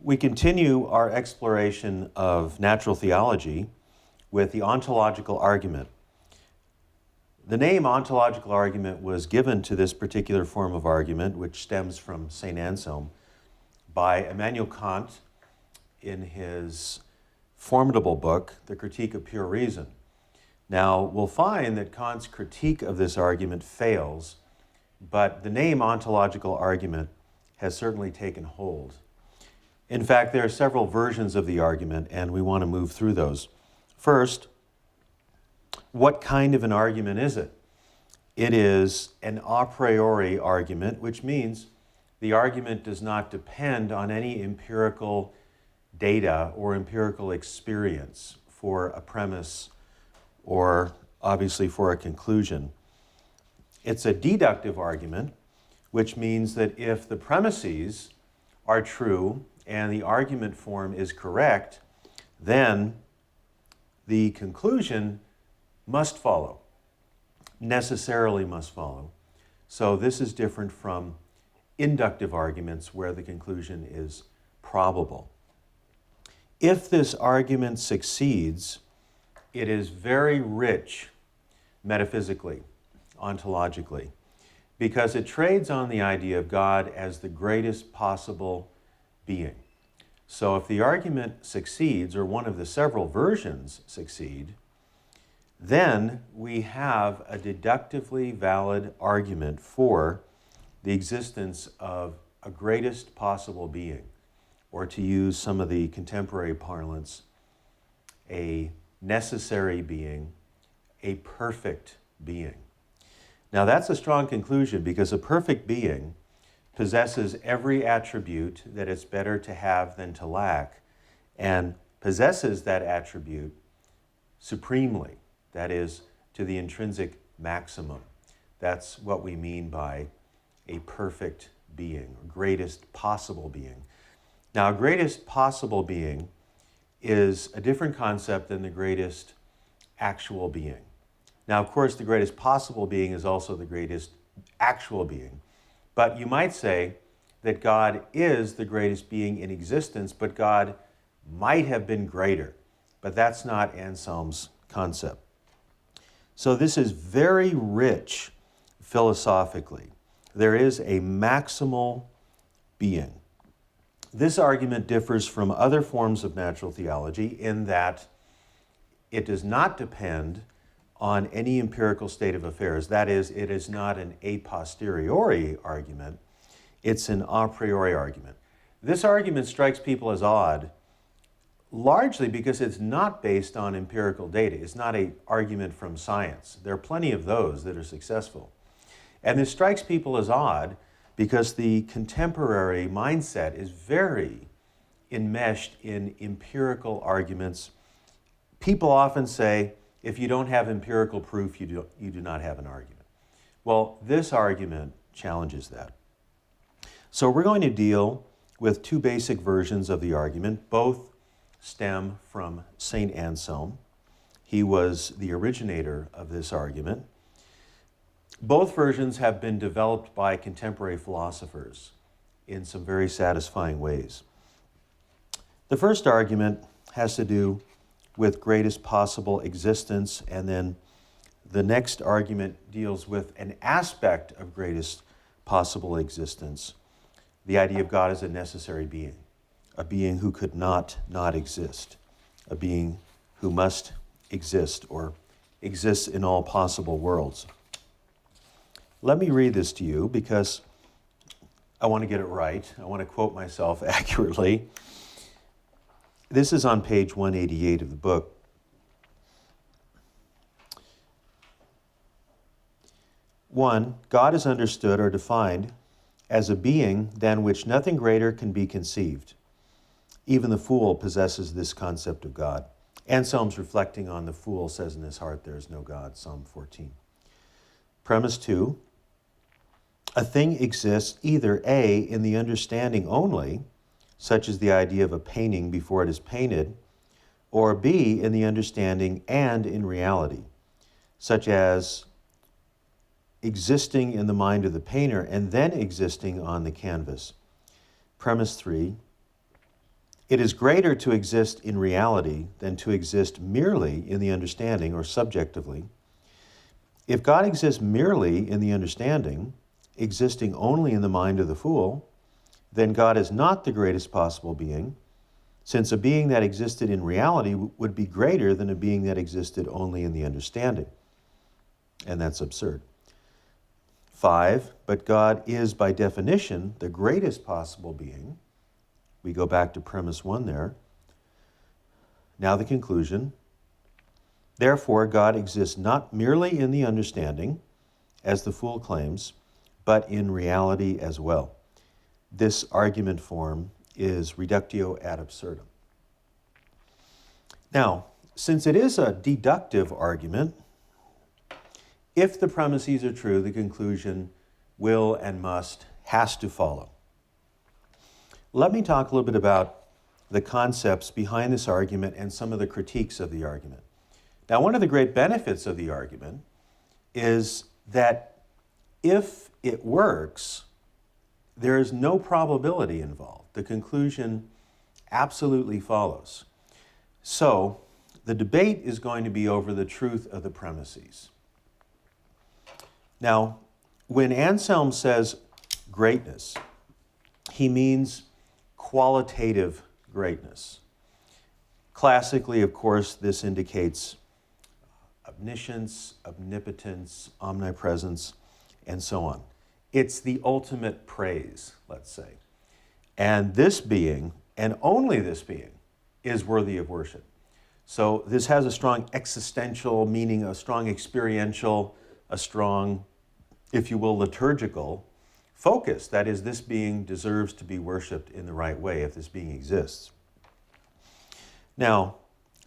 We continue our exploration of natural theology with the ontological argument. The name ontological argument was given to this particular form of argument, which stems from St. Anselm, by Immanuel Kant in his formidable book, The Critique of Pure Reason. Now, we'll find that Kant's critique of this argument fails, but the name ontological argument has certainly taken hold. In fact, there are several versions of the argument, and we want to move through those. First, what kind of an argument is it? It is an a priori argument, which means the argument does not depend on any empirical data or empirical experience for a premise or obviously for a conclusion. It's a deductive argument, which means that if the premises are true and the argument form is correct, then the conclusion must follow, necessarily must follow. So this is different from inductive arguments where the conclusion is probable. If this argument succeeds, it is very rich metaphysically, ontologically, because it trades on the idea of God as the greatest possible being. So if the argument succeeds, or one of the several versions succeed, then we have a deductively valid argument for the existence of a greatest possible being, or to use some of the contemporary parlance, a necessary being, a perfect being. Now that's a strong conclusion because a perfect being possesses every attribute that it's better to have than to lack, and possesses that attribute supremely, that is, to the intrinsic maximum. That's what we mean by a perfect being, or greatest possible being. Now, greatest possible being is a different concept than the greatest actual being. Now, of course, the greatest possible being is also the greatest actual being. But you might say that God is the greatest being in existence, but God might have been greater. But that's not Anselm's concept. So this is very rich philosophically. There is a maximal being. This argument differs from other forms of natural theology in that it does not depend on any empirical state of affairs. That is, it is not an a posteriori argument, it's an a priori argument. This argument strikes people as odd, largely because it's not based on empirical data. It's not an argument from science. There are plenty of those that are successful. And this strikes people as odd because the contemporary mindset is very enmeshed in empirical arguments. People often say, if you don't have empirical proof, you do not have an argument. Well, this argument challenges that. So we're going to deal with two basic versions of the argument. Both stem from St. Anselm. He was the originator of this argument. Both versions have been developed by contemporary philosophers in some very satisfying ways. The first argument has to do with greatest possible existence, and then the next argument deals with an aspect of greatest possible existence, the idea of God as a necessary being, a being who could not exist, a being who must exist or exists in all possible worlds. Let me read this to you because I want to get it right. I want to quote myself accurately. This is on page 188 of the book. One, God is understood or defined as a being than which nothing greater can be conceived. Even the fool possesses this concept of God. Anselm's reflecting on the fool says in his heart, there is no God, Psalm 14. Premise 2, a thing exists either A, in the understanding only, such as the idea of a painting before it is painted, or B, in the understanding and in reality, such as existing in the mind of the painter and then existing on the canvas. Premise 3, It is greater to exist in reality than to exist merely in the understanding or subjectively. If God exists merely in the understanding, existing only in the mind of the fool, then God is not the greatest possible being, since a being that existed in reality would be greater than a being that existed only in the understanding. And that's absurd. 5, but God is by definition the greatest possible being. We go back to premise 1 there. Now the conclusion. Therefore, God exists not merely in the understanding, as the fool claims, but in reality as well. This argument form is reductio ad absurdum. Now, since it is a deductive argument, if the premises are true, the conclusion will and has to follow. Let me talk a little bit about the concepts behind this argument and some of the critiques of the argument. Now, one of the great benefits of the argument is that if it works, there is no probability involved. The conclusion absolutely follows. So, the debate is going to be over the truth of the premises. Now, when Anselm says greatness, he means qualitative greatness. Classically, of course, this indicates omniscience, omnipotence, omnipresence, and so on. It's the ultimate praise, let's say. And this being, and only this being, is worthy of worship. So this has a strong existential meaning, a strong experiential, a strong, if you will, liturgical focus. That is, this being deserves to be worshiped in the right way if this being exists. Now,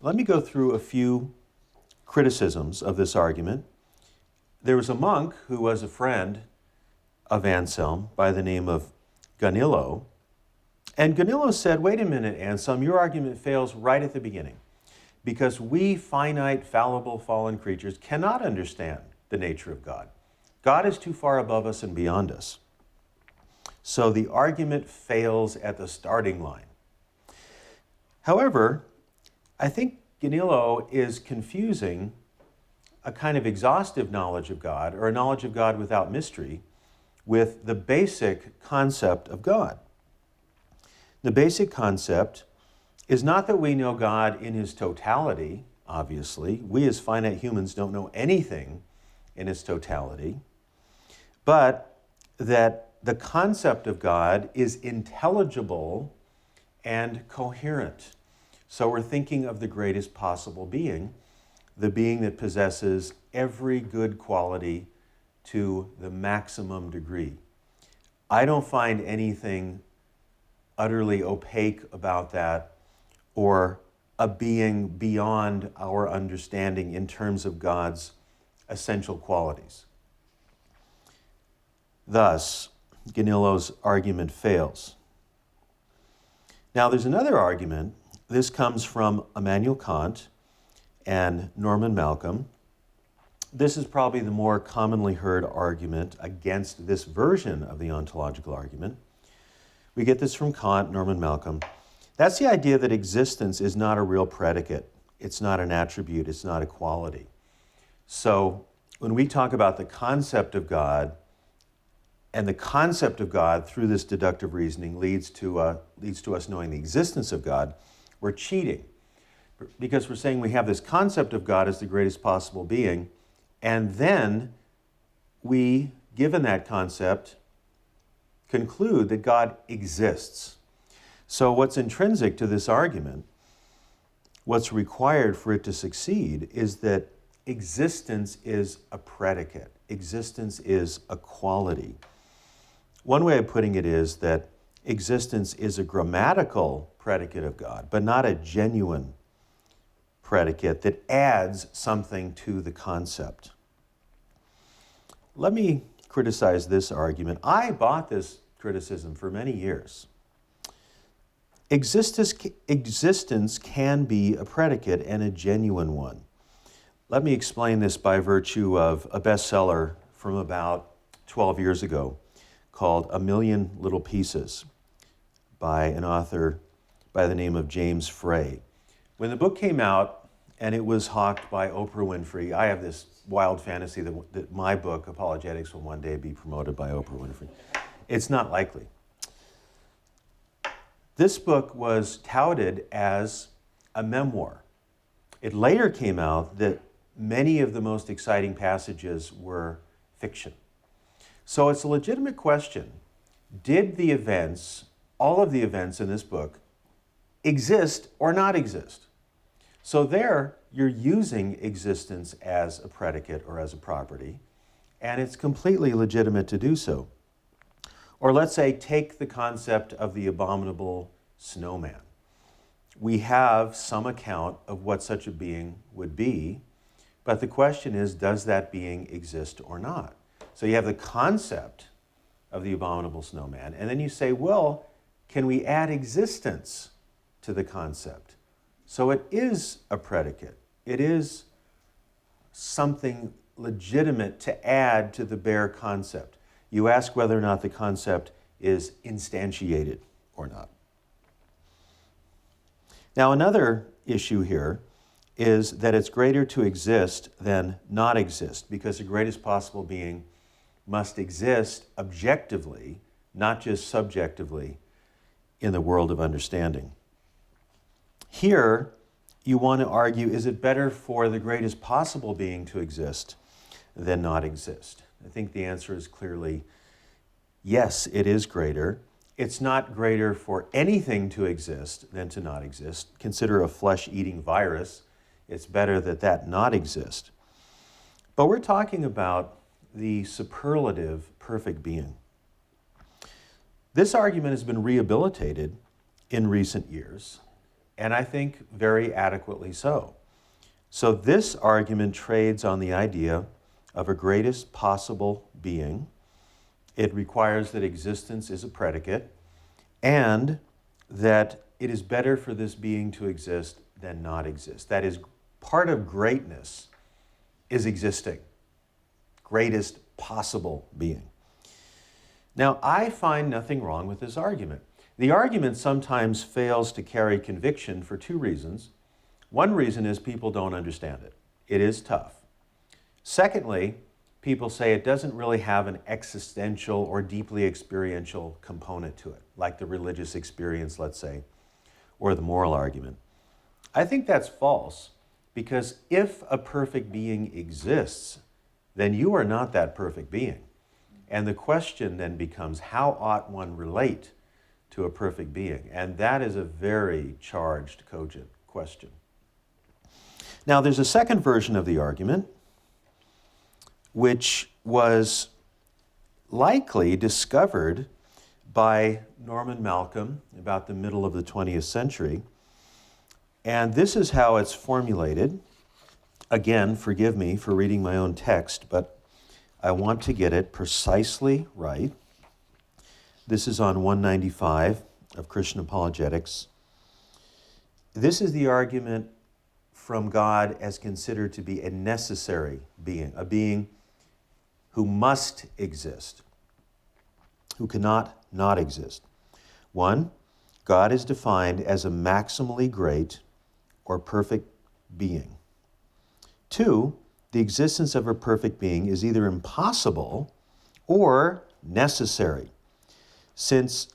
let me go through a few criticisms of this argument. There was a monk who was a friend of Anselm by the name of Ganillo. And Ganillo said, wait a minute, Anselm, your argument fails right at the beginning because we finite, fallible, fallen creatures cannot understand the nature of God. God is too far above us and beyond us. So the argument fails at the starting line. However, I think Ganillo is confusing a kind of exhaustive knowledge of God or a knowledge of God without mystery with the basic concept of God. The basic concept is not that we know God in his totality, obviously. We as finite humans don't know anything in its totality, but that the concept of God is intelligible and coherent. So we're thinking of the greatest possible being, the being that possesses every good quality to the maximum degree. I don't find anything utterly opaque about that or a being beyond our understanding in terms of God's essential qualities. Thus, Ganillo's argument fails. Now, there's another argument. This comes from Immanuel Kant and Norman Malcolm. This is probably the more commonly heard argument against this version of the ontological argument. We get this from Kant, Norman Malcolm. That's the idea that existence is not a real predicate. It's not an attribute. It's not a quality. So when we talk about the concept of God, and the concept of God through this deductive reasoning leads to us knowing the existence of God, we're cheating. Because we're saying we have this concept of God as the greatest possible being, and then we, given that concept, conclude that God exists. So what's intrinsic to this argument, what's required for it to succeed, is that existence is a predicate. Existence is a quality. One way of putting it is that existence is a grammatical predicate of God, but not a genuine predicate that adds something to the concept. Let me criticize this argument. I bought this criticism for many years. Existence can be a predicate and a genuine one. Let me explain this by virtue of a bestseller from about 12 years ago called A Million Little Pieces by an author by the name of James Frey. When the book came out and it was hawked by Oprah Winfrey, I have this wild fantasy that my book, Apologetics, will one day be promoted by Oprah Winfrey. It's not likely. This book was touted as a memoir. It later came out that many of the most exciting passages were fiction. So it's a legitimate question. Did the events, all of the events in this book, exist or not exist? So there, you're using existence as a predicate or as a property, and it's completely legitimate to do so. Or let's say, take the concept of the abominable snowman. We have some account of what such a being would be, but the question is, does that being exist or not? So you have the concept of the abominable snowman, and then you say, well, can we add existence to the concept? So it is a predicate. It is something legitimate to add to the bare concept. You ask whether or not the concept is instantiated or not. Now, another issue here is that it's greater to exist than not exist, because the greatest possible being must exist objectively, not just subjectively, in the world of understanding. Here, you want to argue, is it better for the greatest possible being to exist than not exist? I think the answer is clearly yes, it is greater. It's not greater for anything to exist than to not exist. Consider a flesh-eating virus. It's better that that not exist. But we're talking about the superlative perfect being. This argument has been rehabilitated in recent years, and I think very adequately so. So this argument trades on the idea of a greatest possible being. It requires that existence is a predicate, and that it is better for this being to exist than not exist. That is, part of greatness is existing. Greatest possible being. Now, I find nothing wrong with this argument. The argument sometimes fails to carry conviction for two reasons. One reason is people don't understand it. It is tough. Secondly, people say it doesn't really have an existential or deeply experiential component to it, like the religious experience, let's say, or the moral argument. I think that's false, because if a perfect being exists, then you are not that perfect being. And the question then becomes, how ought one relate to a perfect being? And that is a very charged, cogent question. Now, there's a second version of the argument, which was likely discovered by Norman Malcolm about the middle of the 20th century. And this is how it's formulated. Again, forgive me for reading my own text, but I want to get it precisely right. This is on 195 of Christian Apologetics. This is the argument from God as considered to be a necessary being, a being who must exist, who cannot not exist. 1, God is defined as a maximally great or perfect being. 2, the existence of a perfect being is either impossible or necessary, since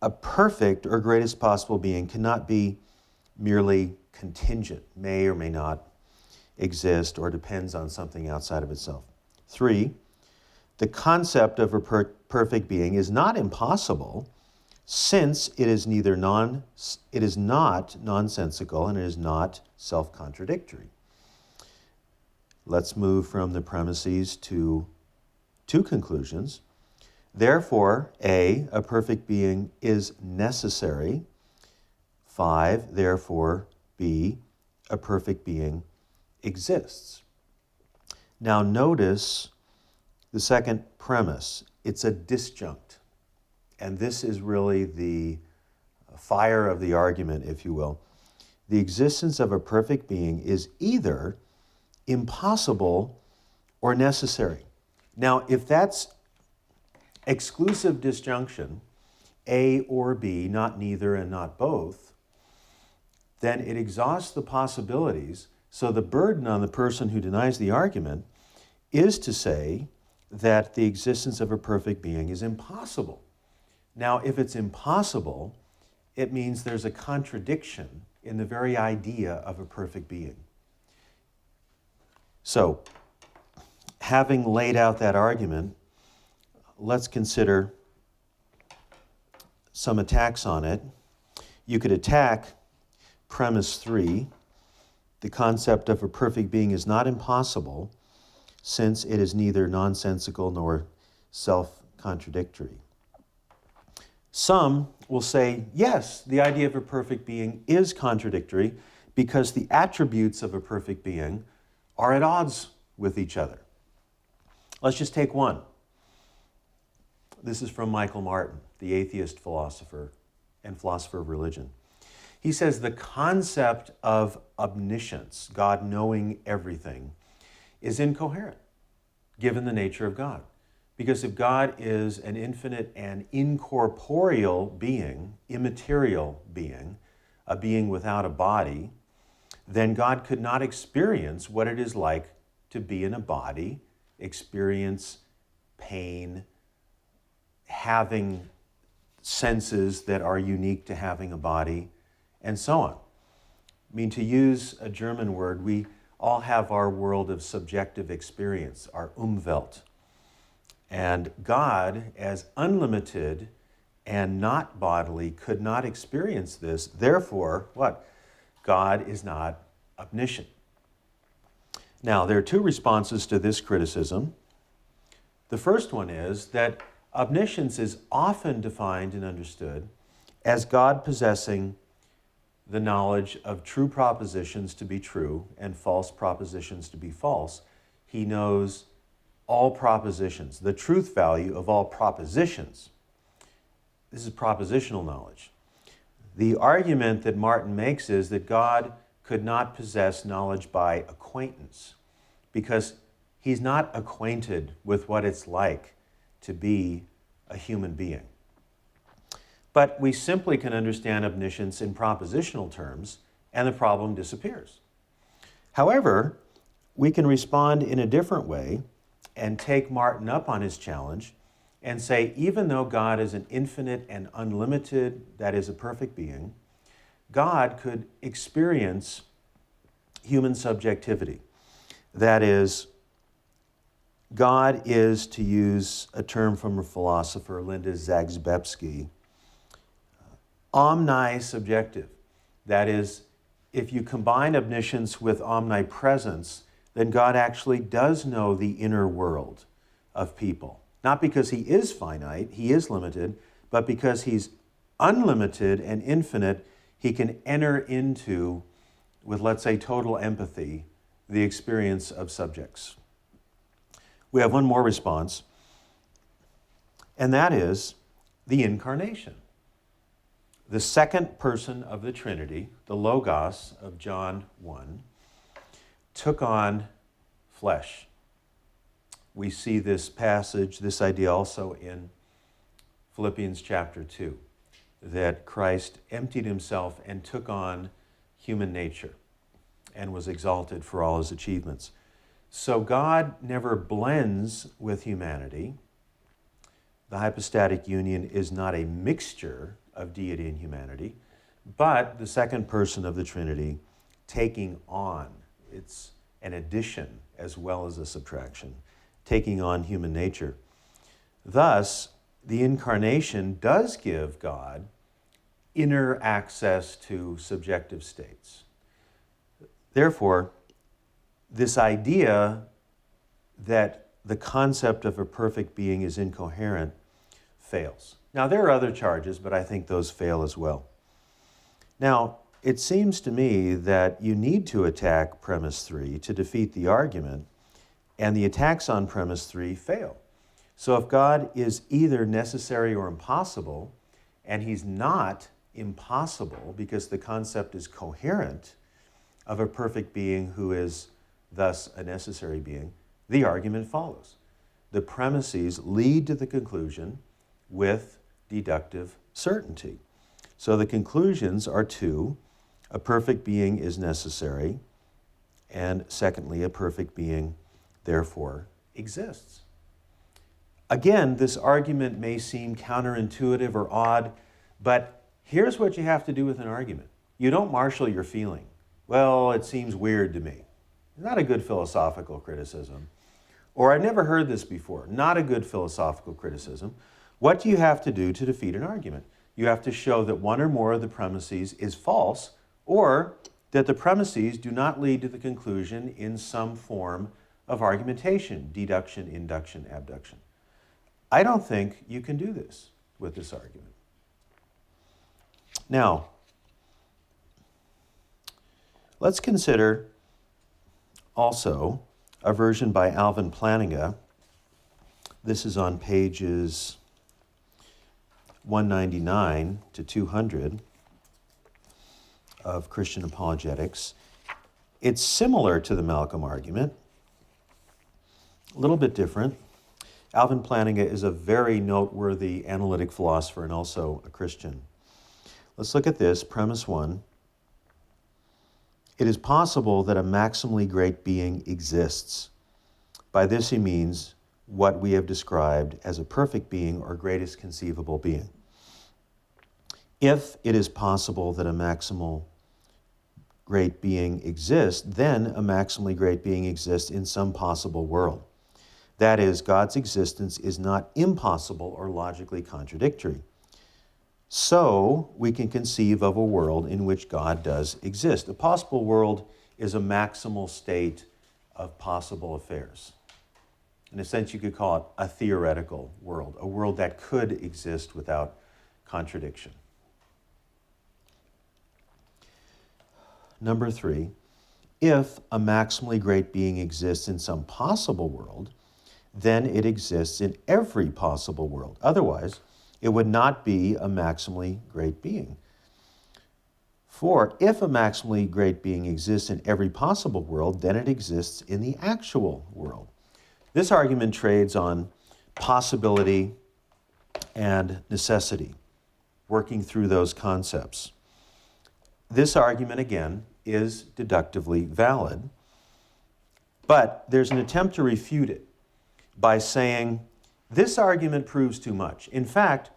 a perfect or greatest possible being cannot be merely contingent, may or may not exist, or depends on something outside of itself. 3, the concept of a perfect being is not impossible, since it is not nonsensical and it is not self-contradictory. Let's move from the premises to two conclusions. Therefore, A, a perfect being is necessary. 5, therefore, B, a perfect being exists. Now notice the second premise. It's a disjunct. And this is really the fire of the argument, if you will. The existence of a perfect being is either impossible or necessary. Now, if that's exclusive disjunction, A or B, not neither and not both, then it exhausts the possibilities. So the burden on the person who denies the argument is to say that the existence of a perfect being is impossible. Now, if it's impossible, it means there's a contradiction in the very idea of a perfect being. So, having laid out that argument, let's consider some attacks on it. You could attack premise 3. The concept of a perfect being is not impossible, since it is neither nonsensical nor self-contradictory. Some will say, yes, the idea of a perfect being is contradictory because the attributes of a perfect being are at odds with each other. Let's just take one. This is from Michael Martin, the atheist philosopher and philosopher of religion. He says the concept of omniscience, God knowing everything, is incoherent given the nature of God. Because if God is an infinite and incorporeal being, immaterial being, a being without a body, then God could not experience what it is like to be in a body, experience pain, having senses that are unique to having a body, and so on. I mean, to use a German word, we all have our world of subjective experience, our Umwelt. And God, as unlimited and not bodily, could not experience this. Therefore, what? God is not omniscient. Now, there are two responses to this criticism. The first one is that omniscience is often defined and understood as God possessing the knowledge of true propositions to be true and false propositions to be false. He knows all propositions, the truth value of all propositions. This is propositional knowledge. The argument that Martin makes is that God could not possess knowledge by acquaintance because he's not acquainted with what it's like to be a human being. But we simply can understand omniscience in propositional terms, and the problem disappears. However, we can respond in a different way and take Martin up on his challenge and say, even though God is an infinite and unlimited, that is a perfect being, God could experience human subjectivity. That is, God is, to use a term from a philosopher, Linda Zagzebski, omnisubjective. That is, if you combine omniscience with omnipresence, then God actually does know the inner world of people. Not because he is finite, he is limited, but because he's unlimited and infinite, he can enter into, with let's say total empathy, the experience of subjects. We have one more response, and that is the incarnation. The second person of the Trinity, the Logos of John 1, took on flesh. We see this passage, this idea also in Philippians chapter 2, that Christ emptied himself and took on human nature and was exalted for all his achievements. So God never blends with humanity. The hypostatic union is not a mixture of deity and humanity, but the second person of the Trinity taking on, it's an addition as well as a subtraction, taking on human nature. Thus, the incarnation does give God inner access to subjective states. Therefore, this idea that the concept of a perfect being is incoherent fails. Now, there are other charges, but I think those fail as well. Now, it seems to me that you need to attack premise 3 to defeat the argument, and the attacks on premise 3 fail. So if God is either necessary or impossible, and he's not impossible because the concept is coherent of a perfect being who is thus a necessary being, the argument follows. The premises lead to the conclusion with deductive certainty. So the conclusions are two: a perfect being is necessary, and secondly, a perfect being therefore exists. Again, this argument may seem counterintuitive or odd, but here's what you have to do with an argument. You don't marshal your feeling. Well, it seems weird to me. Not a good philosophical criticism. Or I've never heard this before. Not a good philosophical criticism. What do you have to do to defeat an argument? You have to show that one or more of the premises is false, or that the premises do not lead to the conclusion in some form of argumentation: deduction, induction, abduction. I don't think you can do this with this argument. Now, let's consider also a version by Alvin Plantinga. This is on pages 199 to 200 of Christian Apologetics. It's similar to the Malcolm argument, a little bit different. Alvin Plantinga is a very noteworthy analytic philosopher and also a Christian. Let's look at this, premise one. It is possible that a maximally great being exists. By this he means what we have described as a perfect being or greatest conceivable being. If it is possible that a maximal great being exists, then a maximally great being exists in some possible world. That is, God's existence is not impossible or logically contradictory. So we can conceive of a world in which God does exist. A possible world is a maximal state of possible affairs. In a sense, you could call it a theoretical world, a world that could exist without contradiction. Number three, if a maximally great being exists in some possible world, then it exists in every possible world. Otherwise, it would not be a maximally great being. For if a maximally great being exists in every possible world, then it exists in the actual world. This argument trades on possibility and necessity, working through those concepts. This argument, again, is deductively valid, but there's an attempt to refute it by saying, this argument proves too much. In fact,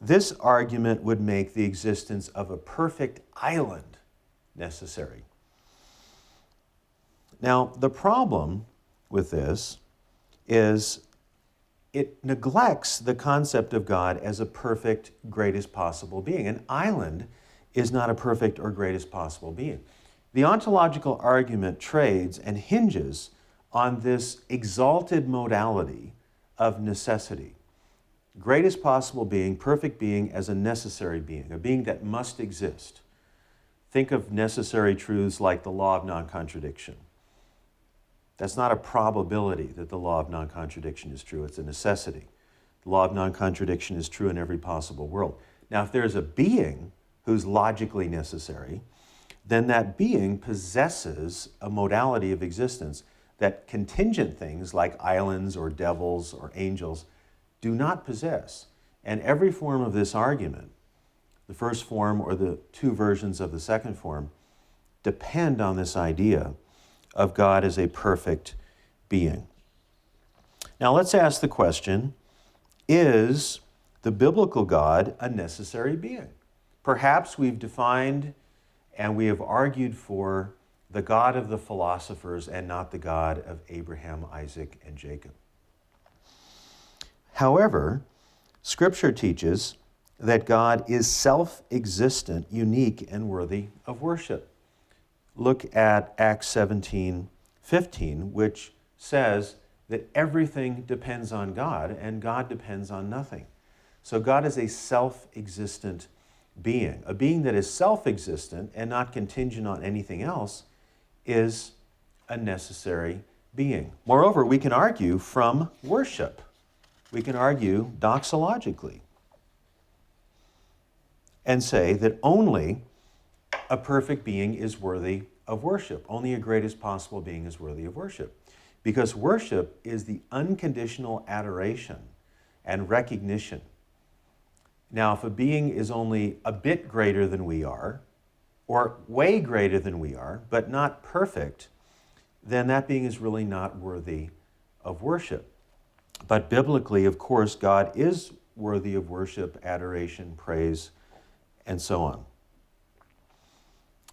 this argument would make the existence of a perfect island necessary. Now, the problem with this is it neglects the concept of God as a perfect, greatest possible being. An island is not a perfect or greatest possible being. The ontological argument trades and hinges on this exalted modality of necessity. Greatest possible being, perfect being as a necessary being, a being that must exist. Think of necessary truths like the law of non-contradiction. That's not a probability that the law of non-contradiction is true, it's a necessity. The law of non-contradiction is true in every possible world. Now, if there's a being who's logically necessary, then that being possesses a modality of existence that contingent things like islands or devils or angels do not possess. And every form of this argument, the first form or the two versions of the second form, depend on this idea of God as a perfect being. Now let's ask the question, is the biblical God a necessary being? Perhaps we've defined and we have argued for the God of the philosophers and not the God of Abraham, Isaac, and Jacob. However, Scripture teaches that God is self-existent, unique, and worthy of worship. Look at Acts 17:15, which says that everything depends on God and God depends on nothing. So God is a self-existent being. A being that is self-existent and not contingent on anything else is a necessary being. Moreover, we can argue from worship. We can argue doxologically and say that only a perfect being is worthy of worship. Only a greatest possible being is worthy of worship. Because worship is the unconditional adoration and recognition, Now, if a being is only a bit greater than we are, or way greater than we are, but not perfect, then that being is really not worthy of worship. But biblically, of course, God is worthy of worship, adoration, praise, and so on.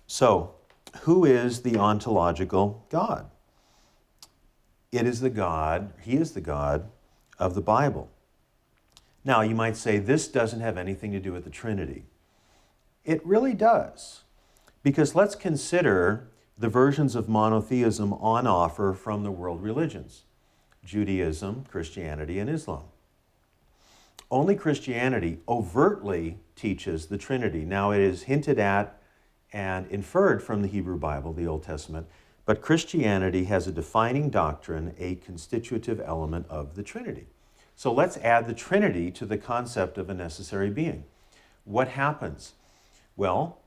So, who is the ontological God? He is the God of the Bible. Now, you might say this doesn't have anything to do with the Trinity. It really does, because let's consider the versions of monotheism on offer from the world religions: Judaism, Christianity, and Islam. Only Christianity overtly teaches the Trinity. Now, it is hinted at and inferred from the Hebrew Bible, the Old Testament, but Christianity has a defining doctrine, a constitutive element of the Trinity. So let's add the Trinity to the concept of a necessary being. What happens? Well,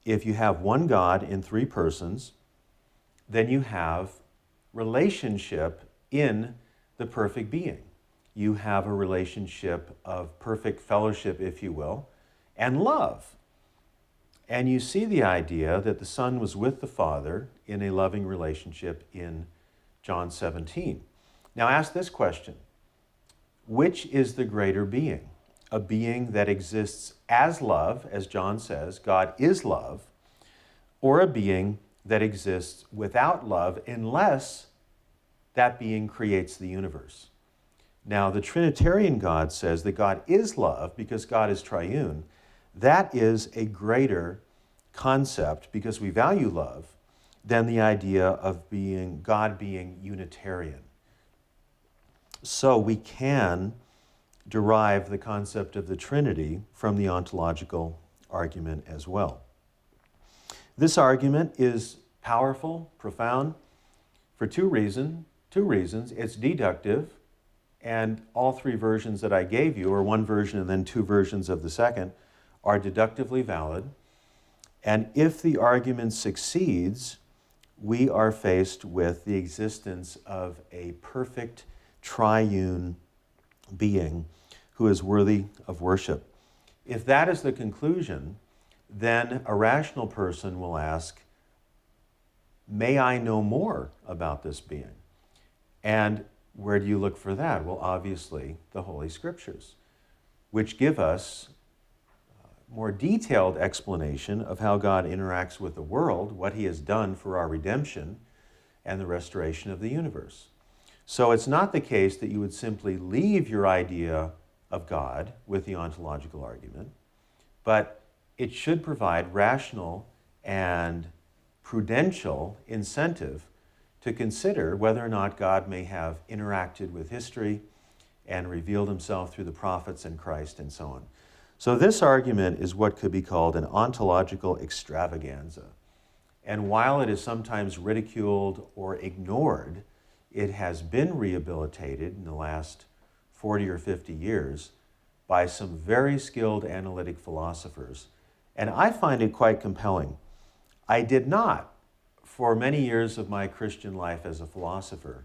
if you have one God in three persons, then you have relationship in the perfect being. You have a relationship of perfect fellowship, if you will, and love. And you see the idea that the Son was with the Father in a loving relationship in John 17. Now ask this question: which is the greater being? A being that exists as love, as John says, God is love, or a being that exists without love unless that being creates the universe? Now, the Trinitarian God says that God is love because God is triune. That is a greater concept, because we value love, than the idea of God being Unitarian. So we can derive the concept of the Trinity from the ontological argument as well. This argument is powerful, profound, for two reasons. It's deductive, and all three versions that I gave you, or one version and then two versions of the second, are deductively valid. And if the argument succeeds, we are faced with the existence of a perfect triune being who is worthy of worship. If that is the conclusion, then a rational person will ask, may I know more about this being? And where do you look for that? Well, obviously, the Holy Scriptures, which give us more detailed explanation of how God interacts with the world, what he has done for our redemption, and the restoration of the universe. So it's not the case that you would simply leave your idea of God with the ontological argument, but it should provide rational and prudential incentive to consider whether or not God may have interacted with history and revealed himself through the prophets and Christ and so on. So this argument is what could be called an ontological extravaganza. And while it is sometimes ridiculed or ignored, it has been rehabilitated in the last 40 or 50 years by some very skilled analytic philosophers. And I find it quite compelling. I did not, for many years of my Christian life as a philosopher,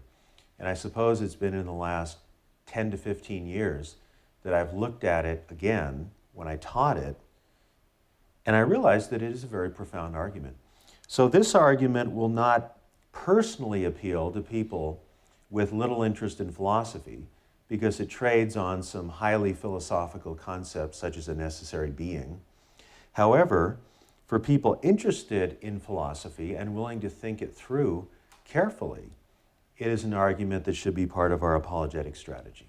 and I suppose it's been in the last 10 to 15 years that I've looked at it again when I taught it, and I realized that it is a very profound argument. So this argument will not personally appeal to people with little interest in philosophy, because it trades on some highly philosophical concepts such as a necessary being. However, for people interested in philosophy and willing to think it through carefully, it is an argument that should be part of our apologetic strategy.